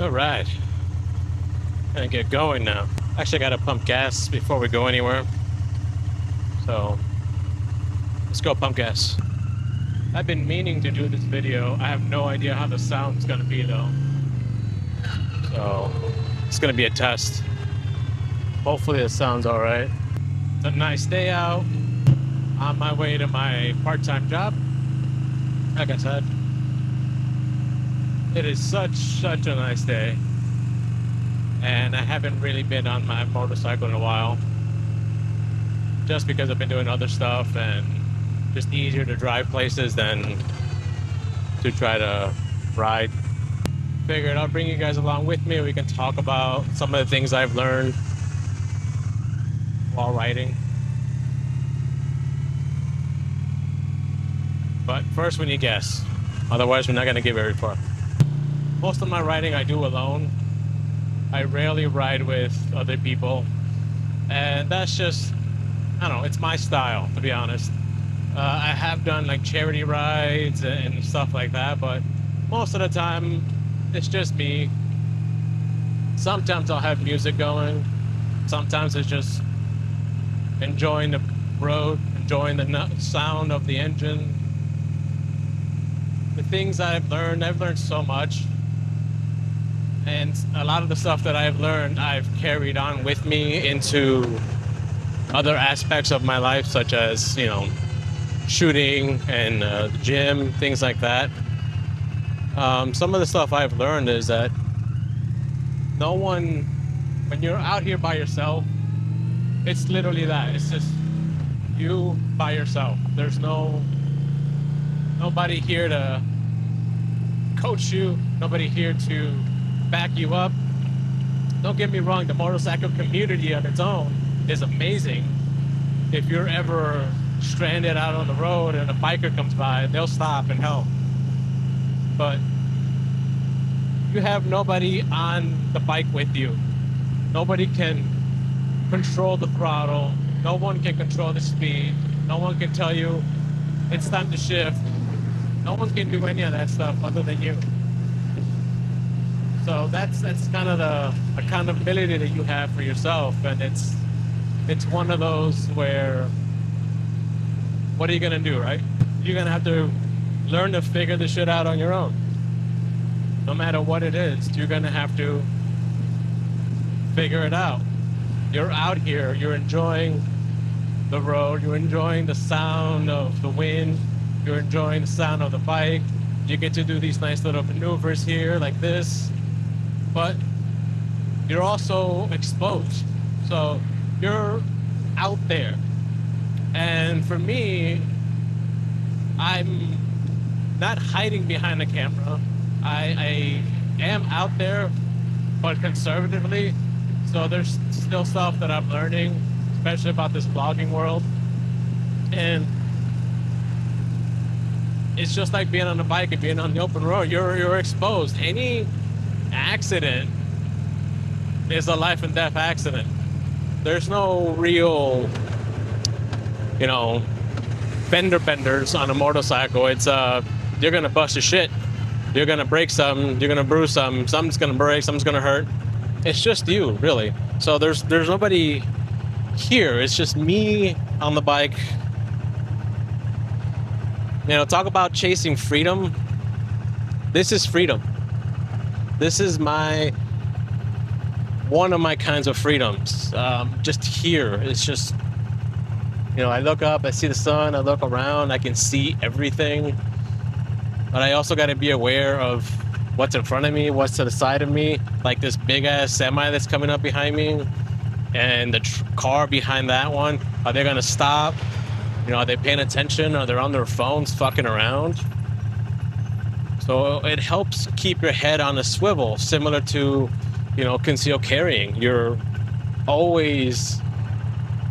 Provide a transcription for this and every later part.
All right, gonna get going now. Actually, I gotta pump gas before we go anywhere. So let's go pump gas. I've been meaning to do this video. I have no idea how the sound's gonna be though. So it's gonna be a test. Hopefully it sounds all right. It's a nice day out. On my way to my part-time job. Like I said, it is such a nice day. And I haven't really been on my motorcycle in a while. Just because I've been doing other stuff and just easier to drive places than to try to ride. Figured I'll bring you guys along with me. We can talk about some of the things I've learned while riding. But first we need gas. Otherwise we're not gonna get very far. Most of my riding I do alone. I rarely ride with other people. And that's just, I don't know, it's my style, to be honest. I have done like charity rides and stuff like that, but most of the time it's just me. Sometimes I'll have music going. Sometimes it's just enjoying the road, enjoying the sound of the engine. The things I've learned so much. And a lot of the stuff that I've learned, I've carried on with me into other aspects of my life, such as, you know, shooting and the gym, things like that. Some of the stuff I've learned is that no one, when you're out here by yourself, it's literally that. It's just you by yourself. There's nobody here to coach you, nobody here to back you up. Don't get me wrong, the motorcycle community on its own is amazing. If you're ever stranded out on the road and a biker comes by, they'll stop and help. But you have nobody on the bike with you. Nobody can control the throttle. No one can control the speed. No one can tell you it's time to shift. No one can do any of that stuff other than you. So that's kind of the accountability that you have for yourself, and it's one of those where, what are you gonna do, right? You're gonna have to learn to figure the shit out on your own. No matter what it is, you're gonna have to figure it out. You're out here, you're enjoying the road, you're enjoying the sound of the wind, you're enjoying the sound of the bike. You get to do these nice little maneuvers here like this. But you're also exposed. So you're out there. And for me, I'm not hiding behind the camera. I am out there, but conservatively. So there's still stuff that I'm learning, especially about this vlogging world. And it's just like being on a bike and being on the open road. You're exposed. Any accident is a life and death accident. There's no real, you know, fender benders on a motorcycle. It's you're gonna bust your shit. You're gonna break something. You're gonna bruise something. Something's gonna break. Something's gonna hurt. It's just you, really. So there's nobody here. It's just me on the bike. You know, talk about chasing freedom. This is freedom. This is one of my kinds of freedoms. Just here, it's just, you know, I look up, I see the sun, I look around, I can see everything. But I also got to be aware of what's in front of me, what's to the side of me, like this big ass semi that's coming up behind me, and the car behind that one. Are they gonna stop? You know, are they paying attention? Are they on their phones fucking around? So it helps keep your head on a swivel, similar to, you know, concealed carrying. You're always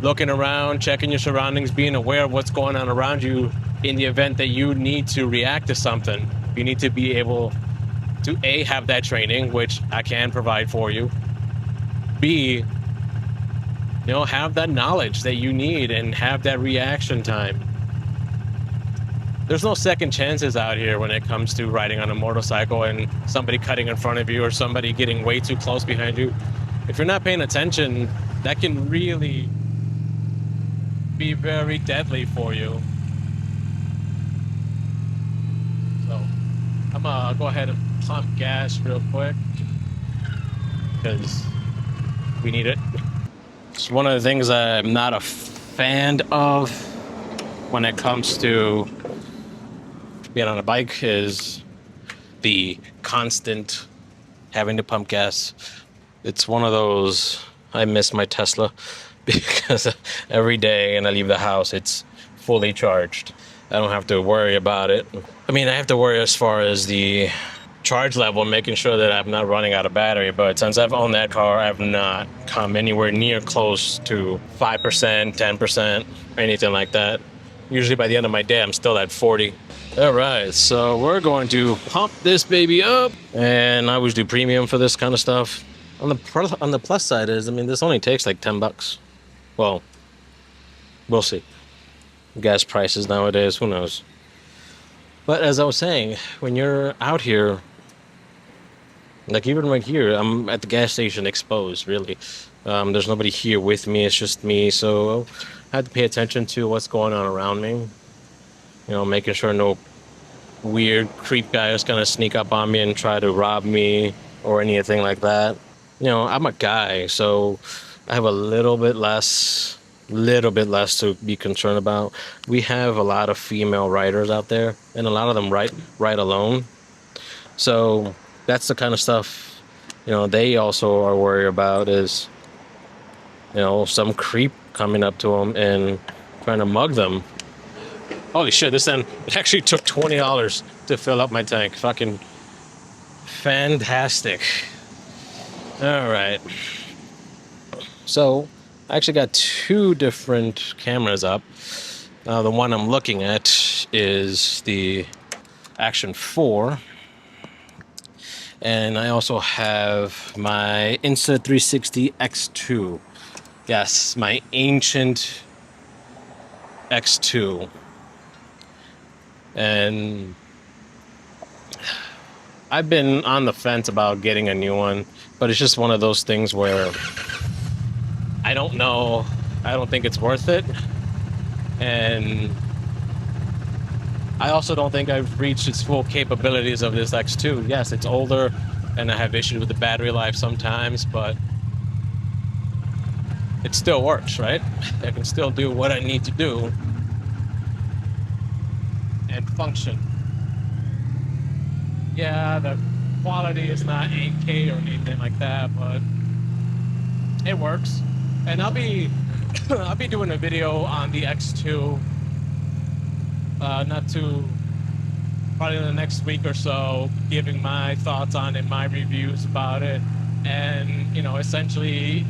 looking around, checking your surroundings, being aware of what's going on around you in the event that you need to react to something. You need to be able to A, have that training, which I can provide for you. B, you know, have that knowledge that you need and have that reaction time. there's no second chances out here when it comes to riding on a motorcycle and somebody cutting in front of you or somebody getting way too close behind you. If you're not paying attention, that can really be very deadly for you. So I'm gonna go ahead and pump gas real quick because we need it. It's one of the things I'm not a fan of when it comes to being on a bike is the constant having to pump gas. It's one of those, I miss my Tesla because every day when I leave the house, it's fully charged. I don't have to worry about it. I mean, I have to worry as far as the charge level, making sure that I'm not running out of battery. But since I've owned that car, I've not come anywhere near close to 5%, 10%, or anything like that. Usually by the end of my day, I'm still at 40. All right, so we're going to pump this baby up. And I always do premium for this kind of stuff. On the plus side is, I mean, this only takes like $10. Well, we'll see. Gas prices nowadays, who knows? But as I was saying, when you're out here, like even right here, I'm at the gas station exposed, really. There's nobody here with me, it's just me, so I have to pay attention to what's going on around me. You know, making sure no weird creep guy is gonna sneak up on me and try to rob me or anything like that. You know, I'm a guy, so I have a little bit less to be concerned about. We have a lot of female riders out there, and a lot of them ride alone. So that's the kind of stuff, you know, they also are worried about is, you know, some creep coming up to them and trying to mug them. Holy shit, this then it actually took $20 to fill up my tank. Fucking fantastic. All right. So I actually got two different cameras up. The one I'm looking at is the Action 4. And I also have my Insta360 X2. Yes, my ancient X2. And I've been on the fence about getting a new one, but it's just one of those things where I don't know. I don't think it's worth it. And I also don't think I've reached its full capabilities of this X2. Yes, it's older and I have issues with the battery life sometimes, but it still works, right? I can still do what I need to do and function. Yeah, the quality is not 8K or anything like that, but it works. And I'll be doing a video on the X2 probably in the next week or so, giving my thoughts on it, my reviews about it, and you know, essentially,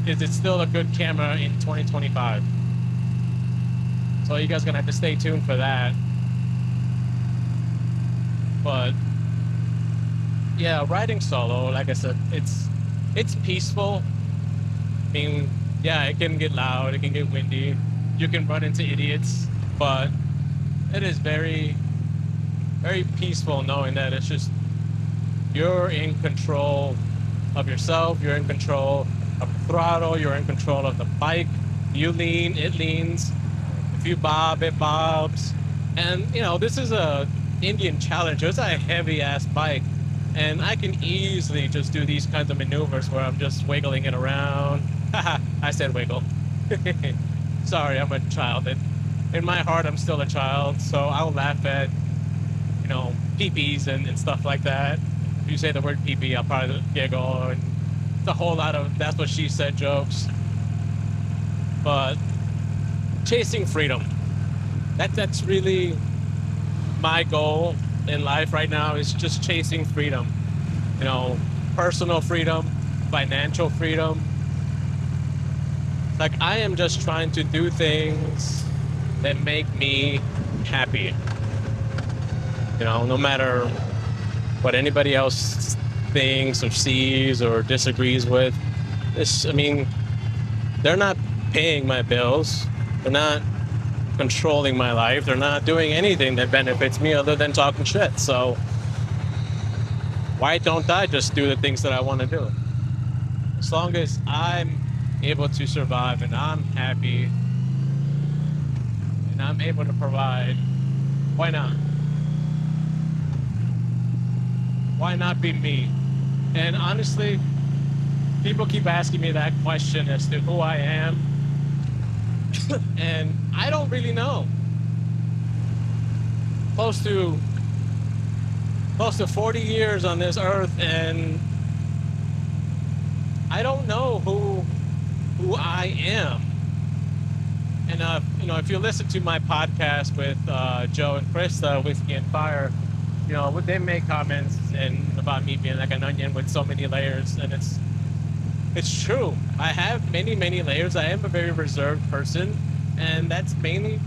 is it still a good camera in 2025? So you guys are gonna have to stay tuned for that. But yeah, riding solo, like I said, it's peaceful. I mean, yeah, it can get loud, it can get windy, you can run into idiots, but it is very, very peaceful knowing that it's just you're in control of yourself, you're in control of the throttle, you're in control of the bike. You lean, it leans. If you bob, it bobs. And you know, this is a Indian Challenger. It's a heavy ass bike, and I can easily just do these kinds of maneuvers where I'm just wiggling it around. Haha, I said wiggle. Sorry, I'm a child. In my heart, I'm still a child, so I'll laugh at, you know, peepees and stuff like that. If you say the word peepee, I'll probably giggle, and it's a whole lot of that's what she said jokes. But chasing freedom, that's really my goal in life right now, is just chasing freedom. You know, personal freedom, financial freedom. Like, I am just trying to do things that make me happy. You know, no matter what anybody else thinks or sees or disagrees with. This, I mean, they're not paying my bills. They're not controlling my life. They're not doing anything that benefits me other than talking shit. So why don't I just do the things that I want to do? As long as I'm able to survive and I'm happy and I'm able to provide, why not? Why not be me? And honestly, people keep asking me that question as to who I am. And I don't really know. Close to 40 years on this earth, and I don't know who I am. And if you listen to my podcast with Joe and Chris, Whiskey and Fire, they make comments about me being like an onion with so many layers, and it's true. I have many, many layers. I am a very reserved person, and that's mainly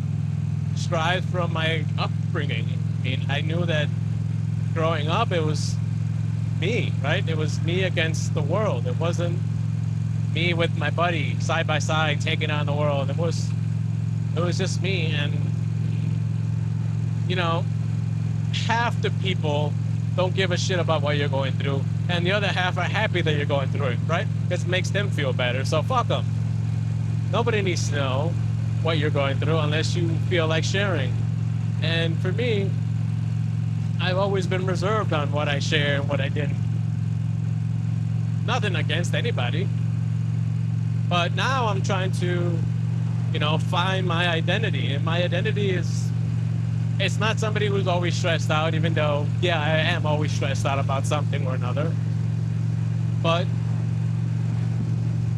derived from my upbringing. I mean, I knew that growing up, it was me, right? It was me against the world. It wasn't me with my buddy side by side taking on the world. It was just me, and half the people don't give a shit about what you're going through, and the other half are happy that you're going through it, right? Because it makes them feel better. So fuck them. Nobody needs to know what you're going through unless you feel like sharing. And for me, I've always been reserved on what I share and what I didn't. Nothing against anybody, but now I'm trying to, find my identity, and my identity is. It's not somebody who's always stressed out, even though, yeah, I am always stressed out about something or another. But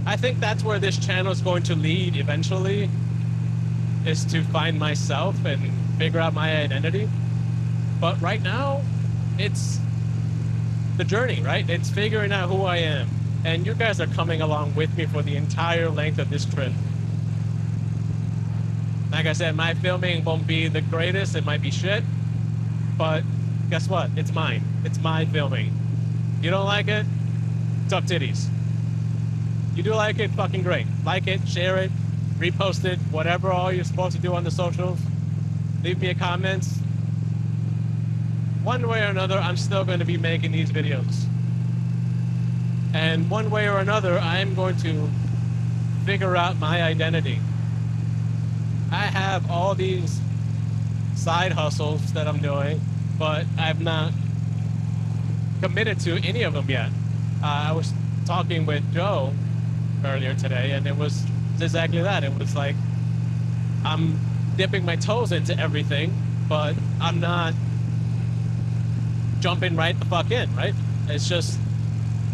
I think that's where this channel is going to lead eventually, is to find myself and figure out my identity. But right now, it's the journey, right? It's figuring out who I am. And you guys are coming along with me for the entire length of this trip. Like I said, my filming won't be the greatest. It might be shit. But guess what? It's mine. It's my filming. You don't like it? Tough titties. You do like it? Fucking great. Like it, share it, repost it, whatever all you're supposed to do on the socials. Leave me a comment. One way or another, I'm still going to be making these videos. And one way or another, I'm going to figure out my identity. I have all these side hustles that I'm doing, but I've not committed to any of them yet. I was talking with Joe earlier today, and it was exactly that. It was like, I'm dipping my toes into everything, but I'm not jumping right the fuck in, right? It's just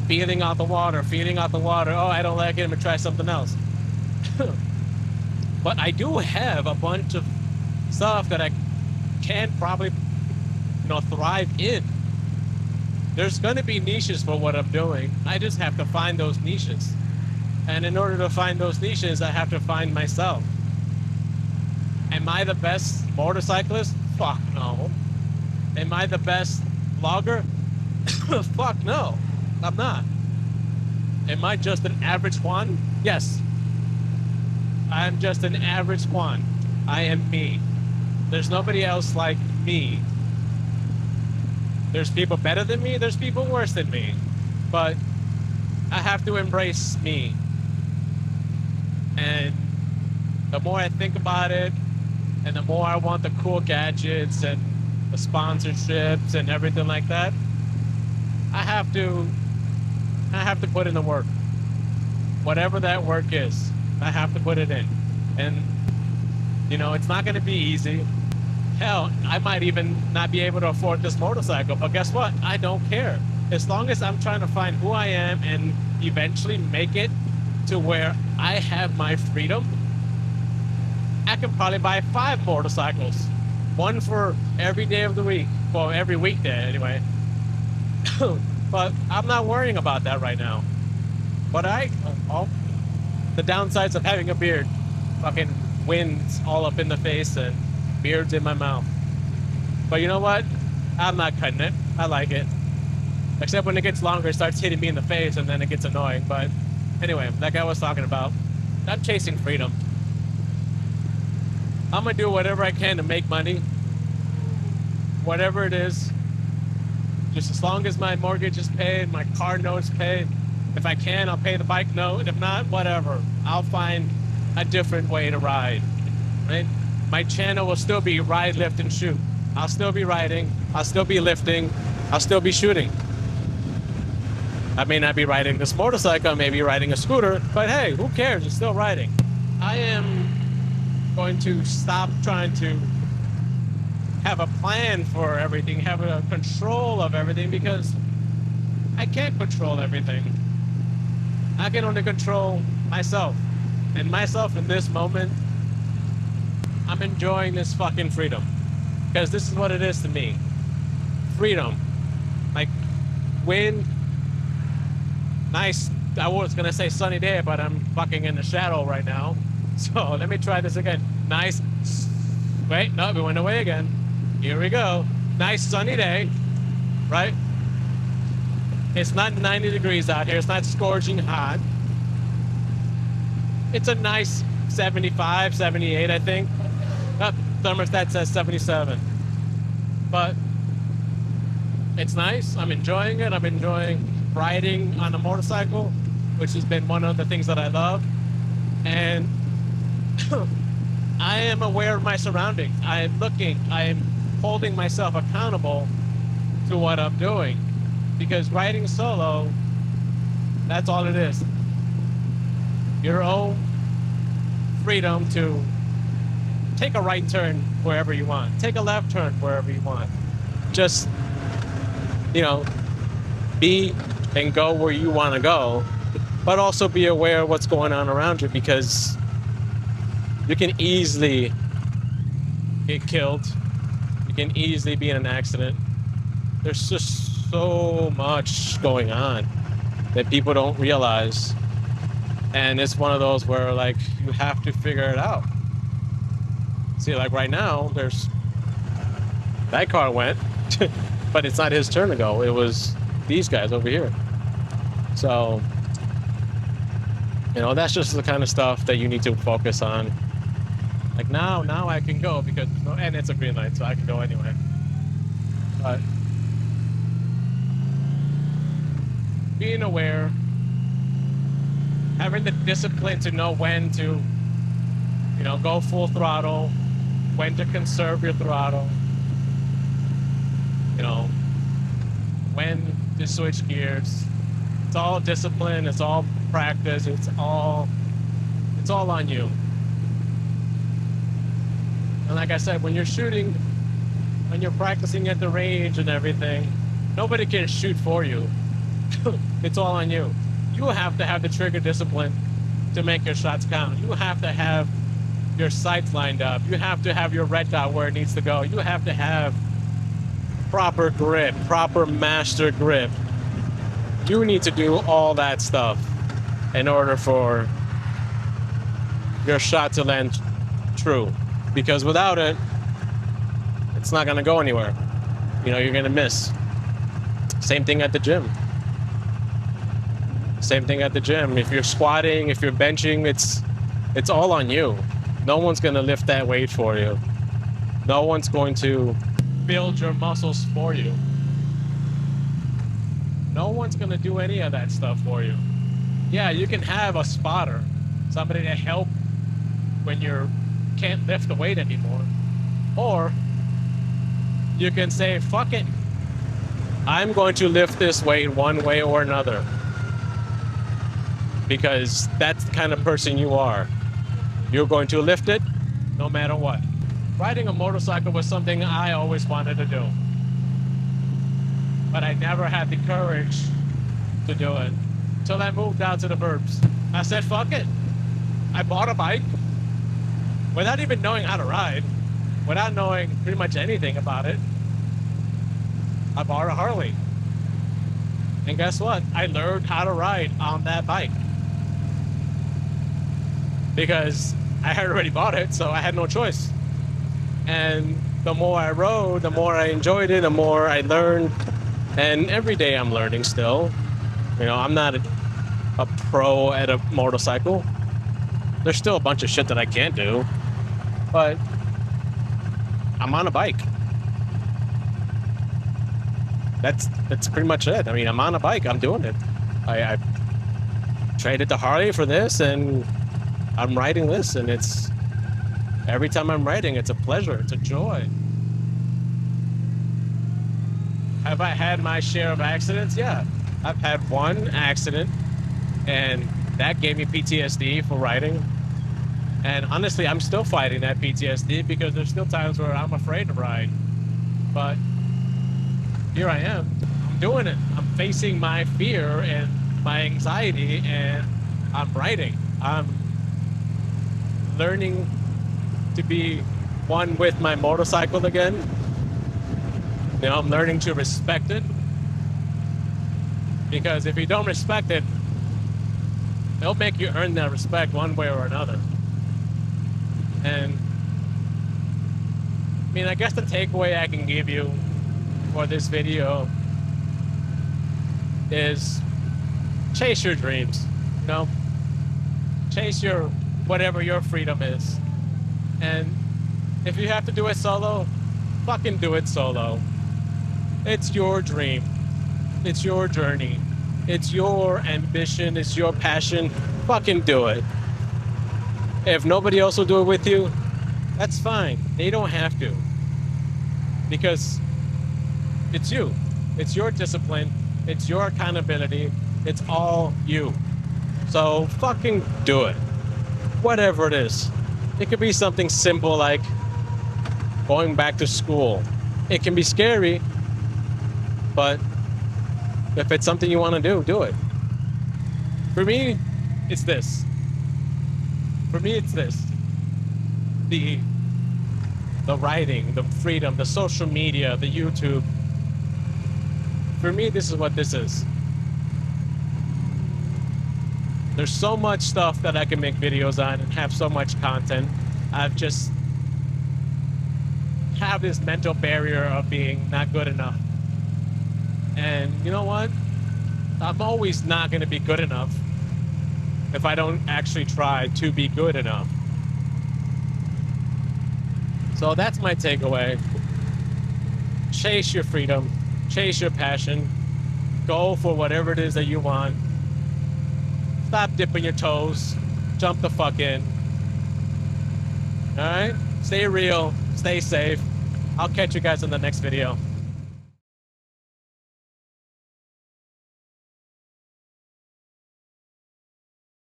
feeling out the water. Oh, I don't like it, I'm gonna try something else. But I do have a bunch of stuff that I can probably, thrive in. There's going to be niches for what I'm doing. I just have to find those niches. And in order to find those niches, I have to find myself. Am I the best motorcyclist? Fuck no. Am I the best vlogger? Fuck no. I'm not. Am I just an average Juan? Yes. I'm just an average Juan. I am me. There's nobody else like me. There's people better than me, there's people worse than me. But I have to embrace me. And the more I think about it, and the more I want the cool gadgets and the sponsorships and everything like that, I have to put in the work. Whatever that work is, I have to put it in. And, it's not going to be easy. Hell, I might even not be able to afford this motorcycle, but guess what? I don't care. As long as I'm trying to find who I am and eventually make it to where I have my freedom, I can probably buy 5 motorcycles. One for every day of the week. Well, every weekday anyway. But I'm not worrying about that right now. But the downsides of having a beard. Fucking wind's all up in the face and beard's in my mouth. But you know what? I'm not cutting it. I like it. Except when it gets longer, it starts hitting me in the face and then it gets annoying. But anyway, like I was talking about, I'm chasing freedom. I'm gonna do whatever I can to make money, whatever it is. Just as long as my mortgage is paid, my car note's paid. If I can, I'll pay the bike note. If not, whatever. I'll find a different way to ride. Right? My channel will still be ride, lift, and shoot. I'll still be riding. I'll still be lifting. I'll still be shooting. I may not be riding this motorcycle, I may be riding a scooter, but hey, who cares? It's still riding. I am going to stop trying to have a plan for everything, have a control of everything, because I can't control everything. I can only control myself. And myself in this moment, I'm enjoying this fucking freedom. Because this is what it is to me. Freedom. Like, wind, nice, I was gonna say sunny day, but I'm fucking in the shadow right now. So let me try this again. Nice, wait, no, we went away again. Here we go. Nice sunny day, right? It's not 90 degrees out here. It's not scorching hot. It's a nice 75, 78, I think. Oh, thermostat says 77. But it's nice. I'm enjoying it. I'm enjoying riding on a motorcycle, which has been one of the things that I love. And I am aware of my surroundings. I am looking. I am holding myself accountable to what I'm doing, because riding solo, that's all it is. Your own freedom to take a right turn wherever you want, take a left turn wherever you want. Just, you know, be and go where you want to go, but also be aware of what's going on around you, because you can easily get killed. You can easily be in an accident. There's just so much going on that people don't realize. And it's one of those where, like, you have to figure it out. See, like right now, that car went, but it's not his turn to go. It was these guys over here. So, you know, that's just the kind of stuff that you need to focus on. Like now I can go because, and it's a green light, so I can go anyway. But being aware, having the discipline to know when to, you know, go full throttle, when to conserve your throttle, you know, when to switch gears. It's all discipline, it's all practice, it's all on you. And like I said, when you're shooting, when you're practicing at the range and everything, nobody can shoot for you. It's all on you. You have to have the trigger discipline to make your shots count. You have to have your sights lined up. You have to have your red dot where it needs to go. You have to have proper grip, proper master grip. You need to do all that stuff in order for your shot to land true. Because without it, it's not going to go anywhere. You know, you're going to miss. Same thing at the gym. Same thing at the gym. If you're squatting, if you're benching, it's all on you. No one's going to lift that weight for you. No one's going to build your muscles for you. No one's going to do any of that stuff for you. Yeah, you can have a spotter, somebody to help when you can't lift the weight anymore. Or you can say, fuck it. I'm going to lift this weight one way or another. Because that's the kind of person you are. You're going to lift it no matter what. Riding a motorcycle was something I always wanted to do. But I never had the courage to do it until I moved out to the burbs. I said, fuck it. I bought a bike without even knowing how to ride, without knowing pretty much anything about it. I bought a Harley. And guess what? I learned how to ride on that bike. Because I had already bought it, so I had no choice. And the more I rode, the more I enjoyed it, the more I learned. And every day I'm learning still. You know, I'm not a pro at a motorcycle. There's still a bunch of shit that I can't do. But I'm on a bike. That's pretty much it. I mean, I'm on a bike. I'm doing it. I traded the Harley for this, and I'm riding this, and it's every time I'm riding, it's a pleasure. It's a joy. Have I had my share of accidents? Yeah, I've had one accident, and that gave me PTSD for riding. And honestly, I'm still fighting that PTSD because there's still times where I'm afraid to ride. But here I am. I'm doing it. I'm facing my fear and my anxiety, and I'm riding. I'm learning to be one with my motorcycle again. You know, I'm learning to respect it. Because if you don't respect it, it'll make you earn that respect one way or another. And I mean, I guess the takeaway I can give you for this video is chase your dreams, you know? Chase your, whatever your freedom is. And if you have to do it solo, fucking do it solo. It's your dream. It's your journey. It's your ambition. It's your passion. Fucking do it. If nobody else will do it with you, that's fine. They don't have to. Because it's you. It's your discipline. It's your accountability. It's all you. So fucking do it. Whatever it is. It could be something simple like going back to school. It can be scary, but if it's something you want to do it. For me, it's this. For me, it's this. The writing, the freedom, the social media, the YouTube. For me, this is what this is. There's so much stuff that I can make videos on and have so much content. I've just have this mental barrier of being not good enough. And you know what? I'm always not going to be good enough if I don't actually try to be good enough. So that's my takeaway. Chase your freedom. Chase your passion. Go for whatever it is that you want. Stop dipping your toes. Jump the fuck in. All right? Stay real. Stay safe. I'll catch you guys in the next video.